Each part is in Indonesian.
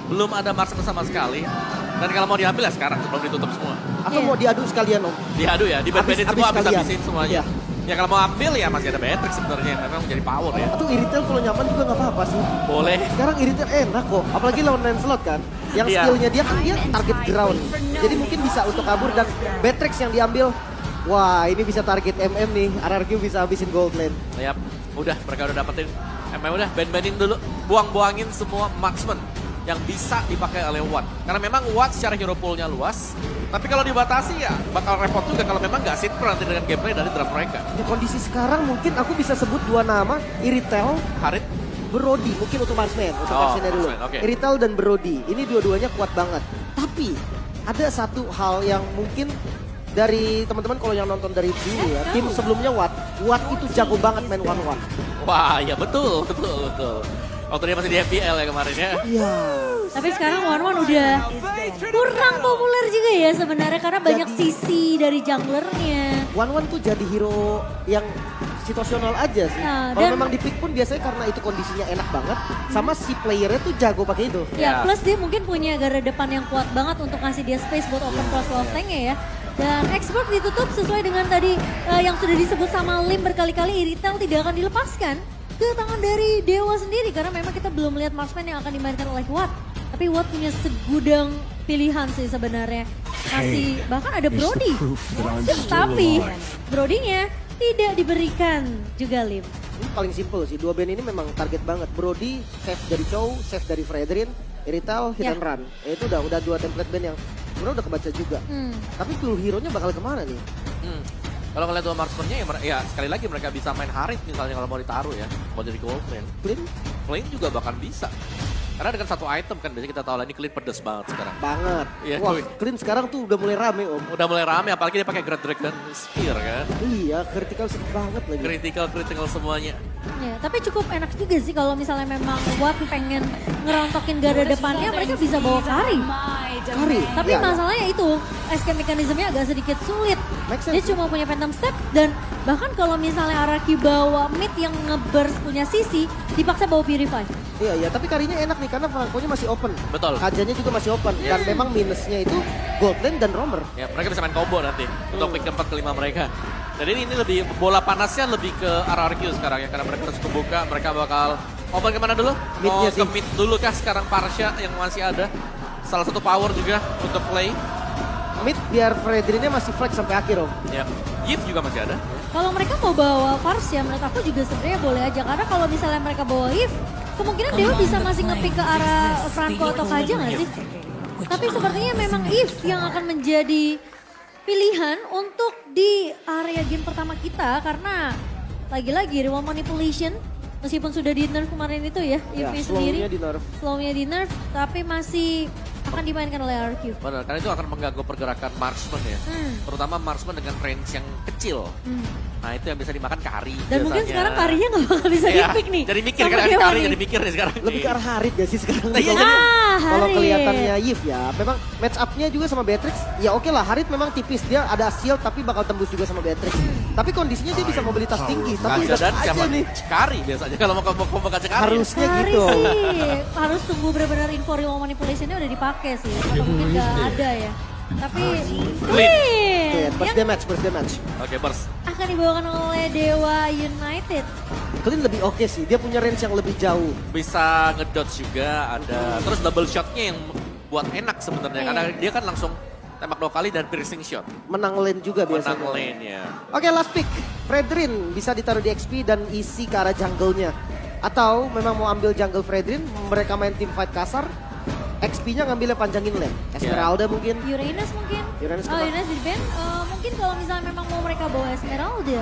belum ada marksman sama sekali. Dan kalau mau diambil ya sekarang sebelum ditutup semua. Atau mau diadu sekalian Om? Diadu ya, dibandingin Habis semua, sekalian. habis-habisin semuanya. Iya. Ya kalau mau ambil ya masih ada Beatrix sebenarnya yang memang menjadi power ya. Atau Iritel kalau nyaman juga nggak apa-apa sih. Boleh. Sekarang Iritel enak kok, apalagi lawan Lancelot kan. Yang Iya. skillnya dia kan dia target ground. Jadi mungkin bisa untuk kabur dan Beatrix yang diambil. Wah ini bisa target MM nih, RRQ bisa habisin gold lane. Yap, udah mereka udah dapetin. Udah ban-banin dulu, buang-buangin semua marksman yang bisa dipakai oleh Watt. Karena memang Watt secara hero poolnya luas, tapi kalau dibatasi ya bakal repot juga kalau memang nggak sinkron nanti dengan gameplay dari draft mereka. Di kondisi sekarang mungkin aku bisa sebut dua nama, Iritel, Harit, Brody, mungkin untuk marksman, untuk Oh, marksman dulu. marksman, oke. Iritel dan Brody, ini dua-duanya kuat banget. Tapi ada satu hal yang mungkin dari teman-teman kalau yang nonton dari dulu ya, tim sebelumnya Watt itu jago banget main one-one. wah ya betul. Waktu dia masih di FPL ya kemarin ya. Iya. Tapi sekarang One udah kurang populer juga ya sebenarnya karena banyak sisi dari junglernya. One-one tuh jadi hero yang situasional aja sih. Nah, Kalau dan- memang di pick pun biasanya karena itu kondisinya enak banget, sama si playernya tuh jago pakai itu. Ya. Ya, plus dia mungkin punya garda depan yang kuat banget untuk ngasih dia space buat open cross wall tank-nya ya. Dan expert ditutup sesuai dengan tadi yang sudah disebut sama Lim berkali-kali, Iritel tidak akan dilepaskan ke tangan dari Dewa sendiri. Karena memang kita belum melihat marksman yang akan dimainkan oleh Watt. Tapi Watt punya segudang pilihan sih sebenarnya. Masih, bahkan ada Brody. Tapi Brody-nya tidak diberikan juga Lim. Ini paling simple sih, dua band ini memang target banget. Brody, save dari Chow, save dari Fredrin, Iritel, hit Ya. and run. Ya itu udah dua template band yang sebenarnya udah kebaca juga. Tapi tuh hero-nya bakal kemana nih? Kalau ngeliat dua marksman-nya ya sekali lagi mereka bisa main Harit misalnya kalau mau ditaruh ya. Mau jadi gold man. Clean Flame juga bahkan bisa. Karena dengan satu item kan biasanya kita tahu lah ini Clean pedes banget sekarang. banget. Iya, Wah, cuy. Clean sekarang tuh udah mulai rame Om. Udah mulai rame apalagi dia pakai Great Dragon Spear kan. Iya, critical sedikit banget lagi. Critical semuanya. Ya, tapi cukup enak juga sih kalau misalnya memang Watt pengen ngerontokin garda depannya, mereka bisa bawa Kari. Kari. Tapi Iya, masalahnya itu, escape mekanismenya agak sedikit sulit. Make sense Dia sih. cuma punya Phantom Step dan bahkan kalau misalnya Araki bawa mid yang nge-burst punya sisi, dipaksa bawa Purify. Iya, iya, tapi karinya enak nih karena Franco-nya masih open. Betul. Kajanya juga masih open. Dan memang minusnya itu gold lane dan roamer. Ya mereka bisa main combo nanti untuk pick keempat kelima mereka. Jadi ini lebih bola panasnya lebih ke RRQ sekarang ya karena mereka harus kebuka. Mereka bakal open kemana dulu? Mid-nya Mau sih. ke mid dulu kah sekarang Parsha yang masih ada. Salah satu power juga untuk play. Mid biar Fredrinnya masih flex sampai akhir Om. Ya, Yip juga masih ada. Kalau mereka mau bawa Fars ya menurut aku juga sebenarnya boleh aja. Karena kalau misalnya mereka bawa Eve, kemungkinan Dewa bisa masih nge-pick ke arah Franco atau Kaja nggak sih? Tapi sepertinya memang Eve yang akan menjadi pilihan untuk di area game pertama kita. Karena lagi-lagi Reward Manipulation, meskipun sudah di nerf kemarin itu ya, Ya, Eve sendiri. slow-nya di nerf. Slownya di nerf, tapi masih akan dimainkan oleh RQ. Benar, karena itu akan mengganggu pergerakan marksman ya. Terutama marksman dengan range yang kecil. Nah itu yang bisa dimakan Kari Dan mungkin biasanya. sekarang Karinya nggak bakal bisa Iya, di-pick nih. Jadi mikir sama kan Dewa Kari nih. jadi mikir nih sekarang. Lebih ke arah Harit gak sih sekarang? Iya, Kalau- Harit. Kalau kelihatannya Yif ya, memang match up-nya juga sama Beatrix, ya oke lah Harit memang tipis, dia ada shield tapi bakal tembus juga sama Beatrix. Tapi kondisinya dia bisa mobilitas tinggi, tapi Kaja udah dan aja siapa nih. Kari biasanya kalau mau combo Kaja Kari. Harusnya Kari gitu. sih harus tunggu benar-benar info Reward Manipulation-nya udah dipakai sih. Atau mungkin nggak ada ya. Tapi Oke, Clean first yang day match. Oke, Bers. akan dibawakan oleh Dewa United. Clean lebih oke sih, dia punya range yang lebih jauh. Bisa ngedodge juga ada. Terus double shotnya yang buat enak sebenarnya karena dia kan langsung tembak 2 kali dan piercing shot. Menang lane juga biasanya. Menang lane ya. Oke, last pick. Fredrin bisa ditaruh di XP dan isi ke arah jungle-nya. Atau memang mau ambil jungle Fredrin, mereka main team fight kasar, XP-nya ngambilnya panjangin lane. Esmeralda mungkin. Uranus mungkin. Uranus Oh, kemana? Uranus di ban. Mungkin kalau misalnya memang mau mereka bawa Esmeralda.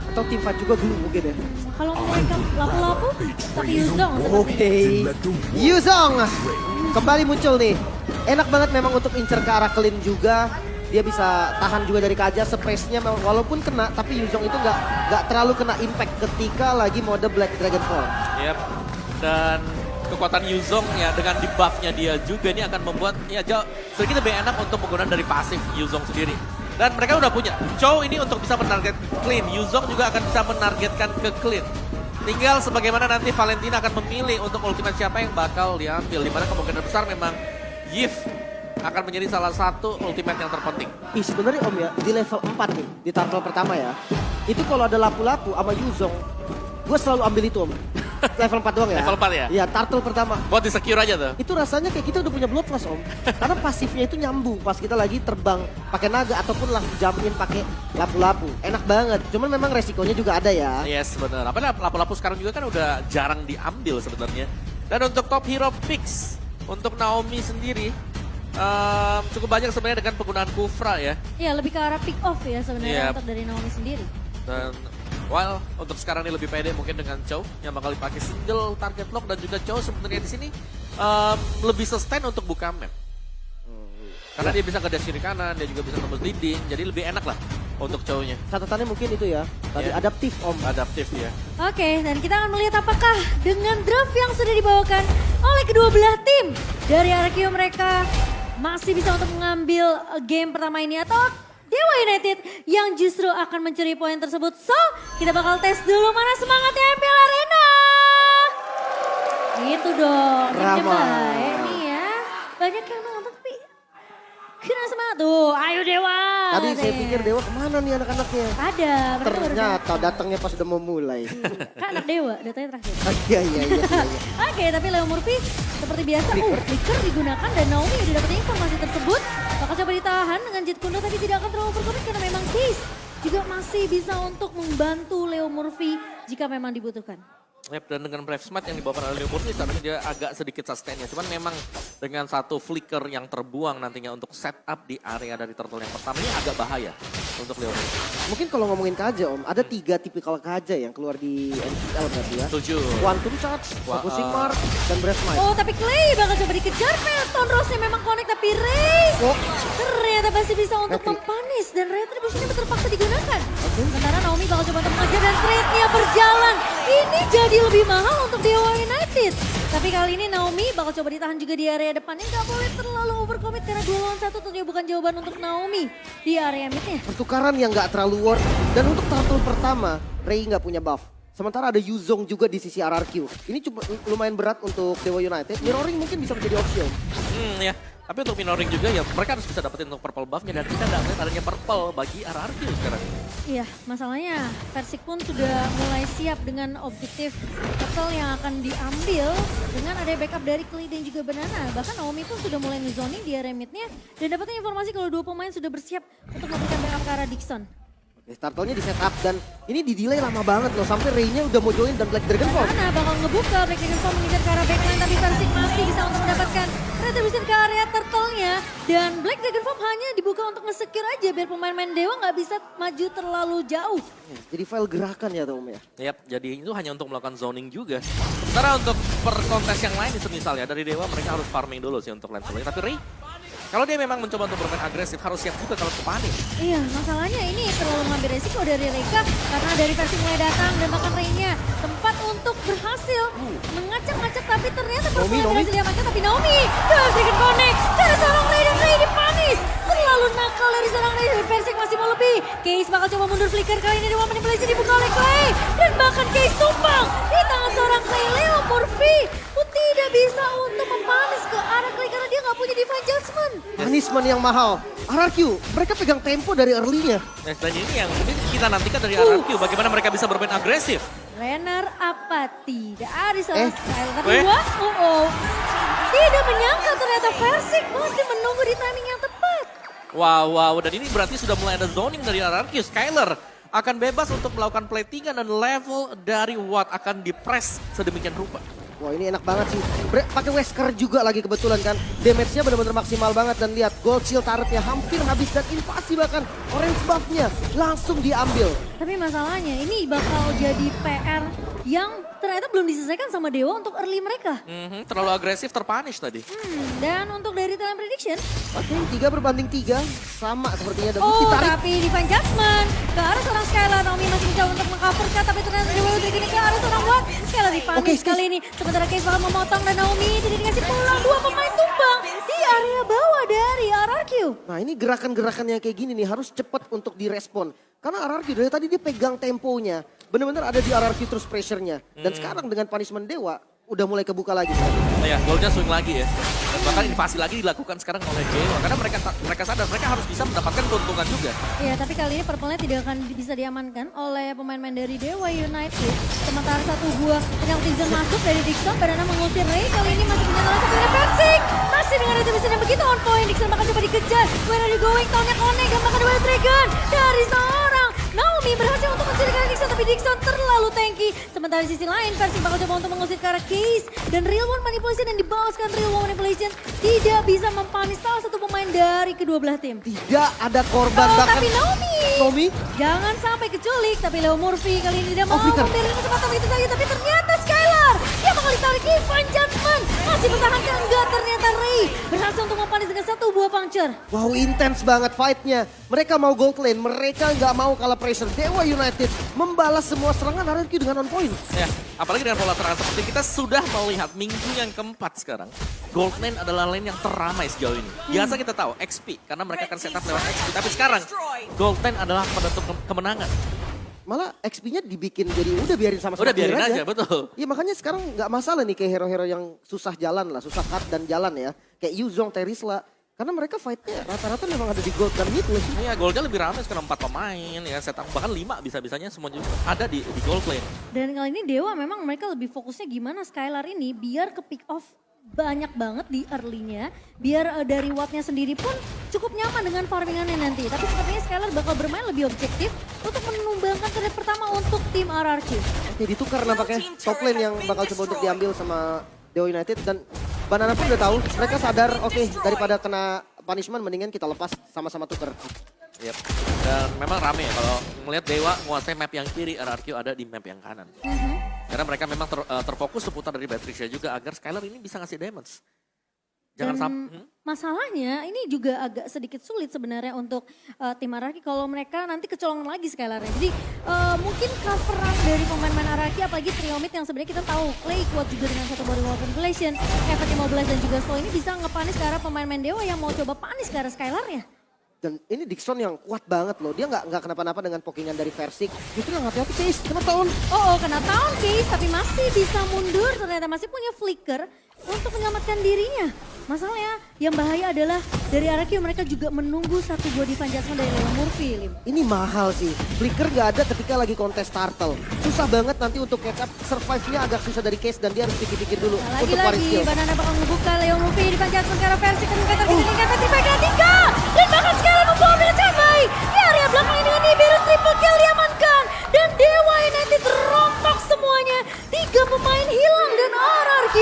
Atau team fight juga dulu mungkin ya. Kalau mereka lapu-lapu, tapi Yuzong. Oke. Yuzong kembali muncul nih. Enak banget memang untuk incer ke arah Clean juga. Dia bisa tahan juga dari Kaja, space-nya memang walaupun kena, tapi Yuzong itu nggak terlalu kena impact ketika lagi mode Black Dragonfall. Yep. Dan kekuatan Yuzong ya dengan debuff-nya dia juga ini akan membuat ya jauh sedikit lebih enak untuk penggunaan dari pasif Yuzong sendiri. Dan mereka udah punya Chow ini untuk bisa menarget Clean. Yuzong juga akan bisa menargetkan ke Clean. Tinggal sebagaimana nanti Valentina akan memilih untuk ultimate siapa yang bakal diambil. Dimana kemungkinan besar memang Yif akan menjadi salah satu ultimate yang terpenting. Ih sebenarnya Om ya, di level 4 nih, di turtle pertama ya. Itu kalau ada lapu-lapu sama Yuzong, gue selalu ambil itu Om. Level 4 doang ya. Level 4 ya? Iya, turtle pertama. Buat di-secure aja tuh. Itu rasanya kayak kita udah punya blood flash Om. Karena pasifnya itu nyambung pas kita lagi terbang pakai naga ataupun lah jumpin pakai lapu-lapu. Enak banget. Cuman memang resikonya juga ada ya. Yes, benar. Apalagi lapu-lapu sekarang juga kan udah jarang diambil sebenarnya. Dan untuk top hero picks, untuk Naomi sendiri, cukup banyak sebenarnya dengan penggunaan Kufra ya. Iya, lebih ke arah pick off ya Yep. sebenarnya untuk dari Naomi sendiri. Dan while untuk sekarang ini lebih pede mungkin dengan Chow yang bakal dipakai single target lock, dan juga Chow sebenarnya di sini lebih sustain untuk buka map. Karena dia bisa ke dash kiri kanan, dia juga bisa tembus dinding, jadi lebih enak lah untuk Chow-nya. Catatannya mungkin itu ya. Tadi Iya. adaptif Om. Adaptif ya. Oke, dan kita akan melihat apakah dengan draft yang sudah dibawakan oleh kedua belah tim dari RQ mereka masih bisa untuk mengambil game pertama ini atau Dewa United yang justru akan mencuri poin tersebut. So, kita bakal tes dulu mana semangatnya MPL Arena. Gitu dong. Ramai. Baik nih ya. Banyak yang nonton tapi kena semangat tuh. Ayo Dewa. Tadi saya pikir Dewa kemana nih anak-anaknya. Ada. mereka baru Ternyata datangnya pas udah mau mulai. Kan anak Dewa, datanya terakhir. Iya, iya, iya. Oke, tapi Leo Murphy seperti biasa, flicker digunakan dan Naomi udah dapat informasi tersebut. Bakal coba ditahan dengan Jet Kundo tapi tidak akan terlalu berkorban karena memang Case juga masih bisa untuk membantu Leo Murphy jika memang dibutuhkan. Yep, dan dengan Brave Smite yang dibawakan oleh Leo Murphy seharusnya dia agak sedikit sustainnya. Cuman memang dengan satu flicker yang terbuang nantinya untuk setup di area dari turtle yang pertama ini agak bahaya untuk Leo Murphy. Mungkin kalau ngomongin Kaja Om, ada 3 tipikal Kaja yang keluar di NCL berarti ya. Setuju. Quantum Charge, Focusing Mark, dan Breath Smite. Oh, tapi Clay bakal coba dikejar. Phantom Rose-nya memang connect tapi Ray Oh, ternyata masih bisa untuk Retri. mempanis dan retribution-nya terpaksa digunakan. Sementara Naomi bakal coba untuk mengejar dan trade-nya berjalan. Ini jadi lebih mahal untuk Dewa United. Tapi kali ini Naomi bakal coba ditahan juga di area depannya. Gak boleh terlalu overcommit karena 2 lawan 1 tentunya bukan jawaban untuk Naomi di area midnya. pertukaran yang nggak terlalu worth. Dan untuk turtle pertama, Ray nggak punya buff. Sementara ada Yuzong juga di sisi RRQ. Ini cuma lumayan berat untuk Dewa United. Mirroring mungkin bisa menjadi opsi Om. Ya. Tapi untuk Minoring juga ya mereka harus bisa dapetin untuk purple buff-nya, dan kita nggak melihat adanya purple bagi RRQ sekarang. Iya, masalahnya Persik pun sudah mulai siap dengan objektif turtle yang akan diambil dengan ada backup dari Clay dan juga Banana. Bahkan Naomi pun sudah mulai ngezoning di area midnya dan dapatnya informasi kalau 2 pemain sudah bersiap untuk memberikan backup ke arah Dixon. Turtle-nya di setup dan ini di delay lama banget loh. Sampai Ray-nya udah mau join dan Black Dragon Form. Banana bakal ngebuka, Black Dragon Form mengejar ke arah backline tapi Persik masih bisa untuk mendapatkan retribution ke area turtle-nya. Dan Black Dragon Form hanya dibuka untuk nge-secure aja biar pemain-pemain Dewa nggak bisa maju terlalu jauh. Jadi file gerakan ya Om ya. Yap, jadi itu hanya untuk melakukan zoning juga. Sementara untuk per kontes yang lain semisal ya, dari Dewa mereka harus farming dulu sih untuk lane selnya. Tapi Ray, kalau dia memang mencoba untuk bermain agresif, harus siap juga kalau kepanik. Iya, masalahnya ini terlalu mengambil resiko dari Reka karena dari versi mulai datang dan bahkan Ray-nya tempat untuk berhasil mengacak-acak tapi ternyata Naomi, performa Naomi. berhasil diamankan tapi Naomi dengan sedikit connect dari seorang Ray dan Ray dipanis. Terlalu nakal dari seorang Ray dan Persik masih mau lebih. Case bakal coba mundur flicker kali ini Dewa manipulasi dibuka oleh Clay dan bahkan Case tumbang di tangan seorang Clay. Leo Murphy pun tidak bisa untuk mempanis ke arah Clay karena dia nggak punya Divine Judgment. Punishment yang mahal. RRQ, mereka pegang tempo dari early-nya. Nah, dan ini yang mungkin kita nantikan dari RRQ, bagaimana mereka bisa bermain agresif. Renner Apati dari seorang Skyler. Tapi Weh. tidak menyangka ternyata Persik masih menunggu di timing yang tepat. Wow, dan ini berarti sudah mulai ada zoning dari RRQ. Skyler akan bebas untuk melakukan play 3 dan level dari Watt akan dipress sedemikian rupa. Wah ini enak banget sih. Pakai Wesker juga lagi kebetulan kan. Damage-nya benar-benar maksimal banget dan lihat gold shield turret-nya hampir habis dan invasi bahkan orange buff-nya langsung diambil. Tapi masalahnya ini bakal jadi PR yang ternyata belum diselesaikan sama Dewa untuk early mereka. Terlalu agresif, terpunish tadi. Dan untuk dari talent prediction, Oke, 3 berbanding 3 sama sepertinya. Dan oh ditarik. tapi Divine Judgment ke arah seorang Skylar. Naomi masih mencoba untuk meng-coverkan tapi ternyata Dewa udah gini ke arah seorang Watt. Skylar dipanis Oke, kali ini. Sementara Case bakal memotong dan Naomi tidak dikasih pulang. 2 pemain tumbang di area bawah dari RRQ. Nah ini gerakan-gerakan yang kayak gini nih harus cepat untuk direspon. Karena RRQ dari tadi dia pegang temponya. bener-bener ada di RRQ terus pressure-nya. Dan sekarang dengan punishment Dewa, udah mulai kebuka lagi. Nah ya, golnya swing lagi ya. Dan bahkan invasi lagi dilakukan sekarang oleh Dewa. Karena mereka sadar mereka harus bisa mendapatkan keuntungan juga. Iya, tapi kali ini purple-nya tidak akan bisa diamankan oleh pemain-pemain dari Dewa United. Sementara satu buah penaltizen masuk dari Dixon, Banana mengusir Ray. Kali ini masih punya salah satu Persik. Masih dengan retribution yang begitu on point. Dixon bakal coba dikejar. Where are you going? Tahunnya connect. Dan bakal Wild Dragon dari seorang Naomi berhasil untuk mencurigai Dixon. Tapi Dixon terlalu tanky. Sementara di sisi lain, Persik bakal coba untuk mengusir ke arah Case. Dan Real One Manipulation yang dibawaskan Real One Manipulation tidak bisa mempanis salah satu pemain dari kedua belah tim. Tidak ada korban bahkan. Tapi Naomi Naomi, jangan sampai keculik, tapi Leo Murphy kali ini tidak mau Flicker. membiarkan kesempatan begitu saja. Tapi ternyata Skylar, dia bakal ditarik Ivan Judgment. Masih bertahankan, enggak ternyata Ray berhasil untuk mempanis dengan satu buah puncture. wow intens banget fight-nya. Mereka mau gold lane, mereka nggak mau kalah pressure. Dewa United membalas semua serangan RRQ dengan on point. Ya, apalagi dengan pola serangan seperti kita sudah melihat minggu yang keempat sekarang. Gold lane adalah lane yang teramai sejauh ini. Biasa kita tahu XP karena mereka akan setup lewat XP. Tapi sekarang gold lane adalah penentu kemenangan. Malah XP-nya dibikin jadi udah biarin sama-sama Udah biarin clear aja, betul. Iya makanya sekarang nggak masalah nih kayak hero-hero yang susah jalan lah, susah cut dan jalan ya. Kayak Yuzong, Terisla. Karena mereka fight-nya rata-rata memang ada di gold dan mid lane. Iya, goldnya lebih ramai sekarang 4 pemain ya, setup bahkan 5 bisa-bisanya semua juga ada di gold lane. Dan kali ini Dewa memang mereka lebih fokusnya gimana Skylar ini biar ke pick off banyak banget di early-nya. Biar dari wattnya sendiri pun cukup nyaman dengan farmingannya nanti. Tapi sepertinya Skylar bakal bermain lebih objektif untuk menumbangkan trade pertama untuk tim RRQ. Oke ditukar nampaknya top lane yang bakal coba untuk diambil sama Dewa United. Dan Banana pun udah tahu, mereka sadar oke daripada kena punishment mendingan kita lepas sama-sama tuker. Yep. Dan memang rame ya kalau melihat Dewa menguasai map yang kiri, RRQ ada di map yang kanan. Karena mereka memang terfokus seputar dari Batrisha juga agar Skylar ini bisa ngasih damage. Jangan sampai. Masalahnya ini juga agak sedikit sulit sebenarnya untuk tim Araki kalau mereka nanti kecolongan lagi Skylarnya. Jadi mungkin coveran dari pemain-pemain Araki apalagi Triomid yang sebenarnya kita tahu Clay kuat juga dengan satu body wall manipulation, efek immobilize dan juga slow ini bisa ngepanis ke arah pemain-pemain Dewa yang mau coba panis ke arah Skylarnya. Dan ini Dixon yang kuat banget loh. Dia nggak kenapa-napa dengan pokingan dari Versik. Justru yang hati-hati Case, kena tahun. Oh, kena tahun Case tapi masih bisa mundur. Ternyata masih punya flicker untuk menyelamatkan dirinya. Masalahnya yang bahaya adalah dari RRQ mereka juga menunggu satu buah divine judgment dari Leo Murphy. Lim. Ini mahal sih. Flicker nggak ada ketika lagi kontes turtle. Susah banget nanti untuk catch up. Survive-nya agak susah dari Case dan dia harus pikir-pikir dulu Nah, untuk paring lagi-lagi skill. Banana bakal ngebuka Leo Murphy divine judgment ke arah versi kedua terkini background 3. Dan bahkan sekali membawa dengan cabai. Di area belakang ini dengan Nibiru triple kill diamankan. Dan Dewa United rontok semuanya. 3 pemain hilang dan RRQ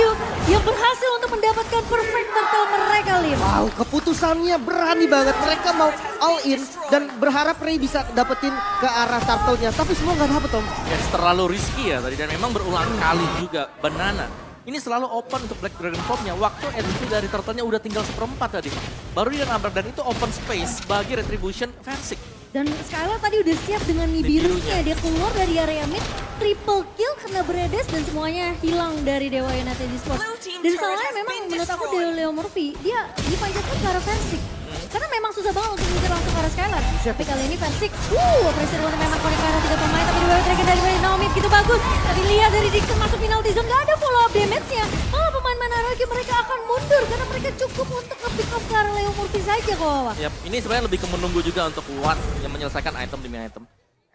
yang berhasil untuk mendapatkan perfect turtle mereka, Lim. Wow, keputusannya berani banget. Mereka mau all in dan berharap Ray bisa dapetin ke arah turtle-nya. Tapi semua nggak dapet, Om. Ya, terlalu risky ya tadi dan memang berulang kali juga Banana. Ini selalu open untuk Black Dragon Pop-nya. Waktu entry dari turtle-nya udah tinggal 1/4 tadi. Baru dia nabrak dan itu open space bagi Retribution Versik. Dan Skylar tadi udah siap dengan Nibirunya. Dia keluar dari area mid, triple kill kena beredes dan semuanya hilang dari Dewa United Esports. Dan salahnya memang menurut aku Leo Murphy, dia dipanjatkan ke arah Versik. Karena memang susah banget untuk mengejar langsung ke arah Skylar. Tapi kali ini Versik, pressure one memang connect ke arah 3 pemain. Tapi di bawah Dragon dari Naomi begitu bagus. Tapi lihat dari Dixon masuk penalty zone, gak ada follow up damage-nya. Malah pemain-pemain RRQ mereka akan mundur karena mereka cukup untuk nge-pick up ke arah Leo Murphy saja kok. Yap, ini sebenarnya lebih ke menunggu juga untuk Watt yang menyelesaikan item demi item.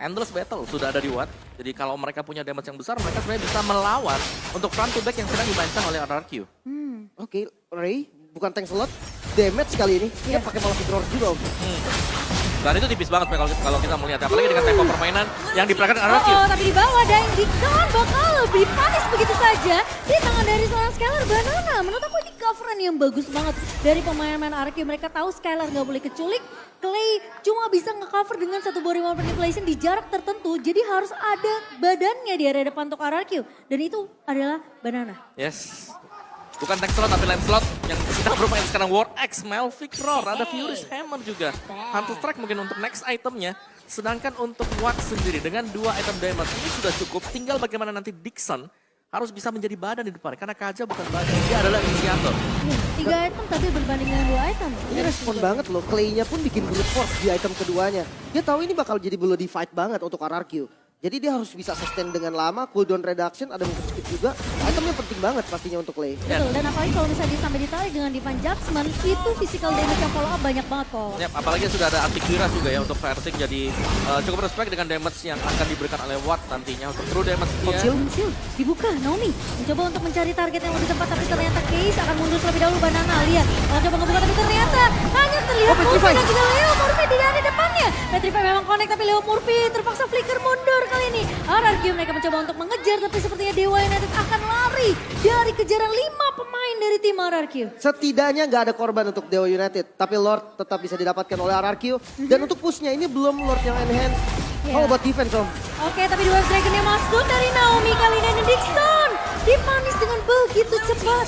Endless battle sudah ada di Watt. Jadi kalau mereka punya damage yang besar, mereka sebenarnya bisa melawan untuk front to back yang sedang dimainkan oleh RRQ. Oke, Ray bukan tank slot. Damage kali ini. Dia pakai malah roar juga, Om. Dan itu tipis banget kalau kita melihat. Apalagi dengan tempo permainan yang diperagakan RRQ. Tapi di bawah Dying Dixon bakal lebih panis begitu saja di tangan dari seorang Skylar Banana. Menurut aku ini coveran yang bagus banget dari pemain-pemain RRQ. Mereka tahu Skylar nggak boleh keculik. Clay cuma bisa nge-cover dengan satu body wall manipulation di jarak tertentu. Jadi harus ada badannya di area depan untuk RRQ. Dan itu adalah Banana. Yes. Bukan tank slot tapi lane slot yang sedang bermain sekarang War X, Malphite Roar, ada Furious Hammer juga. Hunter Strike mungkin untuk next itemnya. Sedangkan untuk Watt sendiri dengan 2 item damage ini sudah cukup. Tinggal bagaimana nanti Dixon harus bisa menjadi badan di depan. Karena Kaja bukan badan, dia adalah inisiator. 3 item tapi berbanding dengan 2 item. Ini respon banget loh. Clay-nya pun bikin brute force di item keduanya. Dia tahu ini bakal jadi bloody fight banget untuk RRQ. Jadi dia harus bisa sustain dengan lama, cooldown reduction, ada move skip juga. Itemnya penting banget pastinya untuk Lei. Betul, dan apalagi kalau misalnya dia sampai ditarik dengan Divine Judgment, itu physical damage yang follow up banyak banget kok. Yap, apalagi sudah ada Antikira juga ya untuk Versing, jadi cukup respect dengan damage yang akan diberikan oleh Watt nantinya untuk true damage dia. Conceal dibuka, Naomi mencoba untuk mencari target yang lebih tepat, tapi ternyata Case akan mundur terlebih dahulu. Banana lihat, kalau coba ngebuka tapi ternyata hanya terlihat Murphy dan juga Leo Murphy di dari depannya. Petrify memang connect tapi Leo Murphy terpaksa flicker mundur kali ini. RRQ mereka mencoba untuk mengejar, tapi sepertinya Dewa United akan lari dari kejaran 5 pemain dari tim RRQ. Setidaknya nggak ada korban untuk Dewa United, tapi Lord tetap bisa didapatkan oleh RRQ. Dan untuk pushnya ini belum Lord yang enhance. Yeah. Oh, buat defense Om. Oke, tapi dua Dragon yang masuk dari Naomi kali ini, dan Dixon dipanis dengan begitu cepat.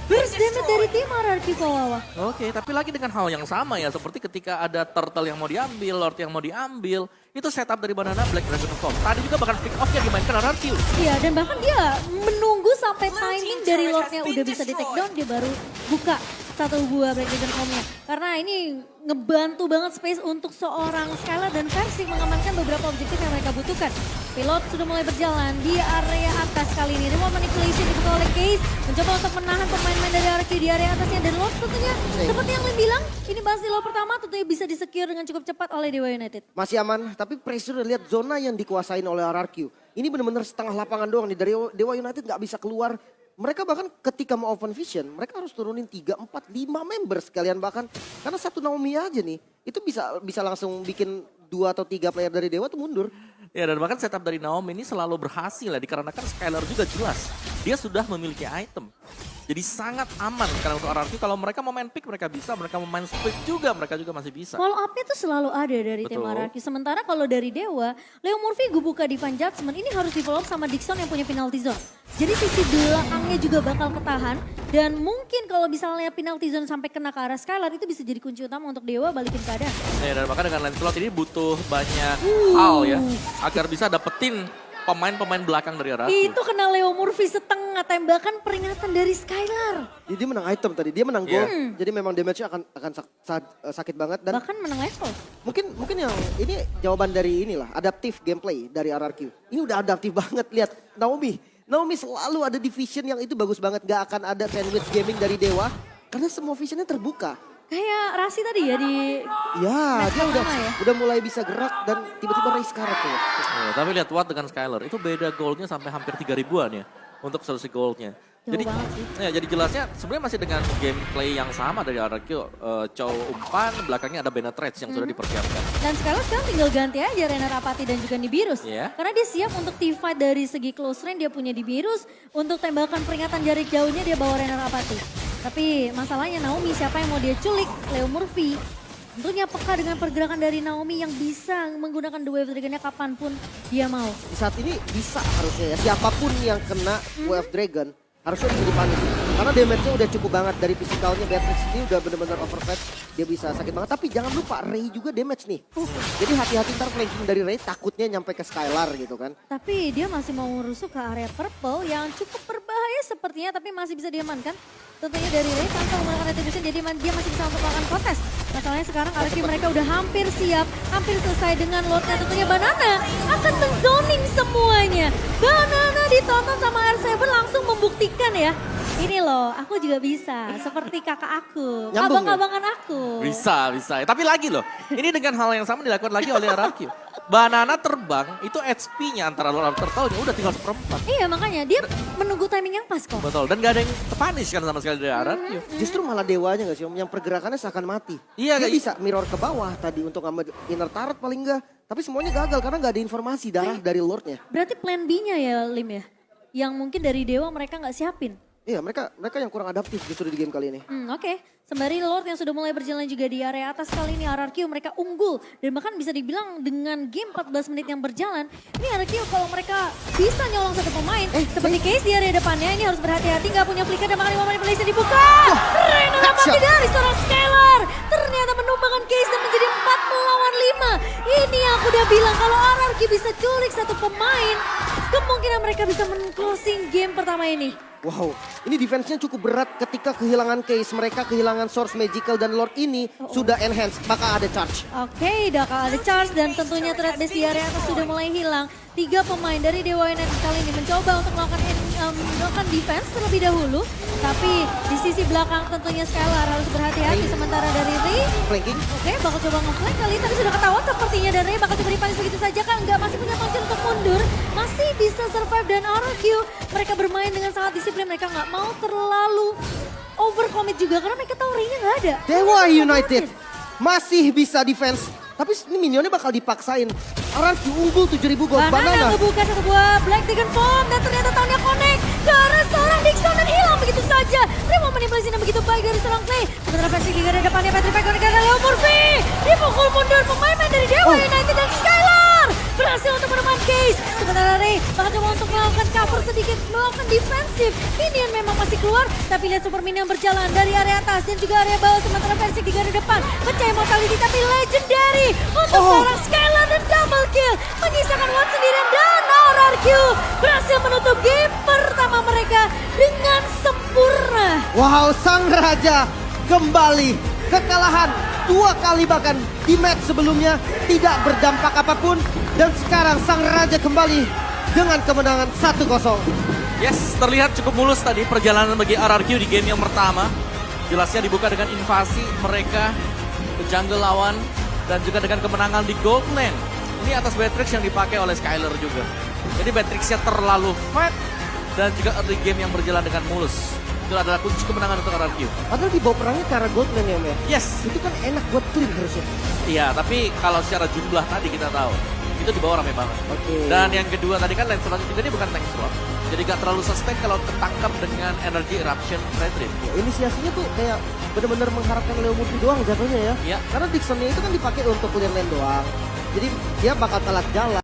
Burst damage dari tim RRQ Kawawa. Oke, tapi lagi dengan hal yang sama ya, seperti ketika ada turtle yang mau diambil, Lord yang mau diambil, itu setup dari Banana Black Dragon Storm. Tadi juga bahkan pick off-nya dimainkan RRQ. Iya, dan bahkan dia menunggu sampai timing dari Lordnya udah bisa di take down, dia baru buka satu buah Black Dragon Storm-nya. Karena ini ngebantu banget space untuk seorang Skylar dan Versing mengamankan beberapa objektif yang mereka butuhkan. Pilot sudah mulai berjalan di area atas kali ini. Remote manipulation dibuka oleh Case, mencoba untuk menahan pemain-pemain dari RRQ di area atasnya. Dan Lord tentunya, seperti yang Lim bilang, ini pasti Lord pertama tentunya bisa di-secure dengan cukup cepat oleh Dewa United. Masih aman, tapi pressure lihat zona yang dikuasain oleh RRQ. Ini benar-benar setengah lapangan doang nih, dari Dewa United nggak bisa keluar. Mereka bahkan ketika mau open vision, mereka harus turunin 3, 4, 5 member sekalian bahkan. Karena satu Naomi aja nih, itu bisa langsung bikin 2 atau 3 player dari Dewa tuh mundur. Ya, dan bahkan setup dari Naomi ini selalu berhasil ya, dikarenakan Skylar juga jelas. Dia sudah memiliki item. Jadi sangat aman karena untuk RRQ kalau mereka mau main pick mereka bisa, mereka mau main split juga mereka juga masih bisa. Follow up-nya tuh selalu ada dari tim Betul. RRQ. Sementara kalau dari Dewa, Leo Murphy gue buka Divine Judgment, ini harus di follow up sama Dixon yang punya penalty zone. Jadi sisi belakangnya juga bakal ketahan. Dan mungkin kalau misalnya penalty zone sampai kena ke arah Skylar, itu bisa jadi kunci utama untuk Dewa balikin keadaan. Ya, dan bahkan dengan Lancelot ini butuh banyak hal ya agar bisa dapetin pemain-pemain belakang dari RRQ. Itu kena Leo Murphy setengah, tembakan peringatan dari Skylar. Jadi dia menang item tadi, dia menang gold. Jadi memang damage-nya akan sakit banget. Dan Bahkan menang level. mungkin yang ini jawaban dari inilah, adaptif gameplay dari RRQ. Ini udah adaptif banget, lihat Naomi selalu ada di vision yang itu bagus banget. Gak akan ada sandwich gaming dari Dewa, karena semua visionnya terbuka. Kayak Rasi tadi ya di... Ya, match dia pertama ya? udah mulai bisa gerak dan tiba-tiba raise karet tuh. Ya, tapi lihat Watt dengan Skylar, itu beda goldnya sampai hampir 3 ribuan ya untuk selisih goldnya. Jauh Jadi, banget sih. ya, jadi jelasnya sebenarnya masih dengan gameplay yang sama dari RRQ. Chow umpan, belakangnya ada Bennett Rage yang sudah dipersiapkan. Dan Skylar sekarang tinggal ganti aja Renar Apathy dan juga Nibirus. Iya. Karena dia siap untuk teamfight dari segi close range, dia punya Nibirus. Untuk tembakan peringatan jarak jauhnya dia bawa Renar Apathy. Tapi masalahnya Naomi siapa yang mau dia culik? Leo Murphy. Tentunya peka dengan pergerakan dari Naomi yang bisa menggunakan The Wave Dragon-nya kapanpun dia mau. Di saat ini bisa harusnya ya, siapapun yang kena Wave Dragon harusnya bisa dipanis. Karena damage-nya udah cukup banget dari physicalnya, Beatrix ini udah bener-bener overfed. Dia bisa sakit banget, tapi jangan lupa Ray juga damage nih. Jadi hati-hati ntar flanking dari Ray takutnya nyampe ke Skylar gitu kan. Tapi dia masih mau merusuk ke area purple yang cukup berbahaya sepertinya, tapi masih bisa diamankan. Tentunya dari Ray tanpa menggunakan retribution, jadi dia masih bisa untuk melakukan kontes. Masalahnya sekarang RRQ mereka udah hampir siap, hampir selesai dengan Lordnya. Tentunya Banana akan menzoning semuanya. Banana ditonton sama R7 langsung membuktikan ya. Ini loh, aku juga bisa. Seperti kakak aku, Nyambung ya? abang-abangan aku. Bisa. Tapi lagi loh, ini dengan hal yang sama dilakukan lagi oleh RRQ. Banana terbang, itu HP-nya antara Lord dan Turtle-nya udah tinggal 1/4. Iya makanya, dia menunggu timing yang pas kok. Betul, dan gak ada yang terpunish kan sama sekali dari RRQ. Justru malah Dewanya gak sih Om, yang pergerakannya seakan mati. Iya, Dia kayak- bisa mirror ke bawah tadi untuk ngambil inner turret paling enggak. Tapi semuanya gagal karena gak ada informasi darah dari Lordnya. Berarti plan B-nya ya Lim ya? Yang mungkin dari Dewa mereka nggak siapin. Iya, mereka yang kurang adaptif justru di game kali ini. Oke. Sembari Lord yang sudah mulai berjalan juga di area atas kali ini RRQ mereka unggul. Dan bahkan bisa dibilang dengan game 14 menit yang berjalan. Ini RRQ kalau mereka bisa nyolong satu pemain. Seperti Case di area depannya ini harus berhati-hati. Nggak punya flicker dan makanya manipulation dibuka. Renar Apathy dari seorang Skylar. Ternyata menumbangkan Case dan menjadi 4 melawan 5. Ini yang aku udah bilang kalau RRQ bisa culik satu pemain. Kemungkinan mereka bisa men-closing game pertama ini. Wow, ini defense-nya cukup berat ketika kehilangan case. Mereka kehilangan source magical dan lord ini sudah enhance, bakal ada charge. Oke, bakal ada charge dan tentunya threat base di area atas sudah mulai hilang. 3 pemain dari Dewa United kali ini mencoba untuk melakukan defense terlebih dahulu. Tapi di sisi belakang tentunya Skylar harus berhati-hati sementara dari Ray. Flanking. Oke, bakal coba nge-flank kali tapi sudah ketahuan sepertinya dan Ray bakal coba dipanis begitu saja kan. Enggak, masih punya kunci untuk mundur. Masih bisa survive dan RRQ. Mereka bermain dengan sangat disiplin. Mereka nggak mau terlalu overcommit juga karena mereka tahu Ray-nya nggak ada. Dewa United masih bisa defense. Tapi ini minionnya bakal dipaksain. RRQ unggul 7.000 gold. Banana ngebuka satu buah Black Dragon Bomb dan ternyata tahunnya connect ke arah seorang Dixon dan hilang begitu saja. Ray mau manipulasinya begitu baik dari seorang Clay. Sementara versi di garda depannya Petrified connect ke arah Leo Murphy. Dipukul mundur pemain dari Dewa United dan Skylar. Berhasil untuk menemukan case. Sementara Ray bakal coba untuk melakukan cover sedikit, melakukan defensif. Minion memang masih keluar, tapi lihat super minion berjalan dari area atas dan juga area bawah. Sementara versi di garda depan pecah mortality tapi legendary untuk seorang Skylar dan double kill. Menyisakan Watt sendirian dan RRQ berhasil menutup game pertama mereka dengan sempurna. Wow, sang raja kembali. Kekalahan 2 kali bahkan di match sebelumnya tidak berdampak apapun. Dan sekarang sang raja kembali dengan kemenangan 1-0. Yes, terlihat cukup mulus tadi perjalanan bagi RRQ di game yang pertama. Jelasnya dibuka dengan invasi mereka ke jungle lawan dan juga dengan kemenangan di gold lane. Ini atas Beatrix yang dipakai oleh Skylar juga. Jadi Beatrixnya terlalu fat dan juga early game yang berjalan dengan mulus. Itu adalah kunci kemenangan untuk RRQ. Padahal dibawa perangnya ke arah gold lane ya, Mer. Yes, Itu kan enak buat clean harusnya. iya, tapi kalau secara jumlah tadi kita tahu itu di bawah rame banget. Oke. Dan yang kedua tadi kan Lancelot juga dia bukan tank slot. Jadi gak terlalu sustain kalau ketangkap dengan energy eruption red ring. Inisiasinya tuh kayak bener-bener mengharapkan Leo Murphy doang jatuhnya ya. Iya. Karena Dixonnya itu kan dipakai untuk clear lane doang. Jadi dia bakal telat jalan.